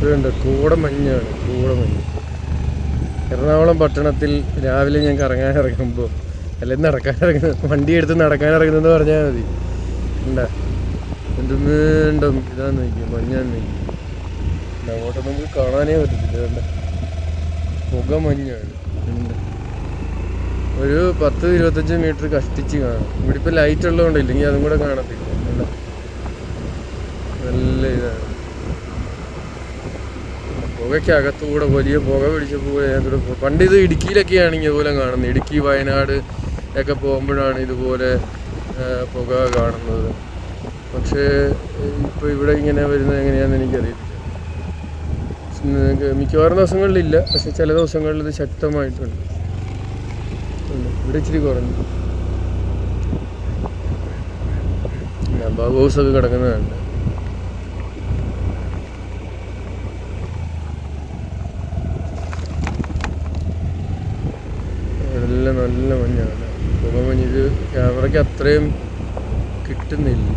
ഇതുണ്ട്, കൂടമഞ്ഞാണ്, കൂടമഞ്ഞ്. എറണാകുളം പട്ടണത്തിൽ രാവിലെ ഞാൻ കറങ്ങാനിറങ്ങുമ്പോൾ, അല്ലെങ്കിൽ നടക്കാനിറങ്ങുന്നത്, വണ്ടി എടുത്ത് നടക്കാനിറങ്ങുന്നതെന്ന് പറഞ്ഞാൽ മതി. ഉണ്ടാ എന്ത് വീണ്ടും ഇതാന്ന് നോക്കി, മഞ്ഞാന്ന് നോക്കി. അങ്ങോട്ട് നമുക്ക് കാണാനേ പറ്റത്തില്ല. വേണ്ട പുകമഞ്ഞാണ്. ഉണ്ട് ഒരു 10-25 മീറ്റർ കഷ്ടിച്ച് കാണാം. ഇവിടെ ഇപ്പം ലൈറ്റ് ഉള്ളതുകൊണ്ട്, ഇല്ലെങ്കിൽ അതും കൂടെ കാണത്തില്ല. അല്ല നല്ല ഇതാണ്. പുകയ്ക്കകത്തൂടെ വലിയ പുക പിടിച്ചപ്പോൾ അതിനകത്തൂടെ പണ്ട് ഇത് ഇടുക്കിയിലൊക്കെയാണ് ഇതുപോലെ കാണുന്നത്. ഇടുക്കി, വയനാട് ഒക്കെ പോകുമ്പോഴാണ് ഇതുപോലെ പുക കാണുന്നത്. പക്ഷേ ഇപ്പോൾ ഇവിടെ ഇങ്ങനെ വരുന്നത് എങ്ങനെയാണെന്ന് എനിക്കറിയത്തില്ല. മിക്കവാറും ദിവസങ്ങളിലില്ല, പക്ഷെ ചില ദിവസങ്ങളിൽ ഇത് ശക്തമായിട്ടുണ്ട്. ഇവിടെ ഇച്ചിരി കുറഞ്ഞു. ബഗ് ഹൗസൊക്കെ കിടക്കുന്നതുണ്ട്. നല്ല മഞ്ഞാണ്, പുകമഞ്ഞ്. ഇത് ക്യാമറയ്ക്ക് അത്രയും കിട്ടുന്നില്ല.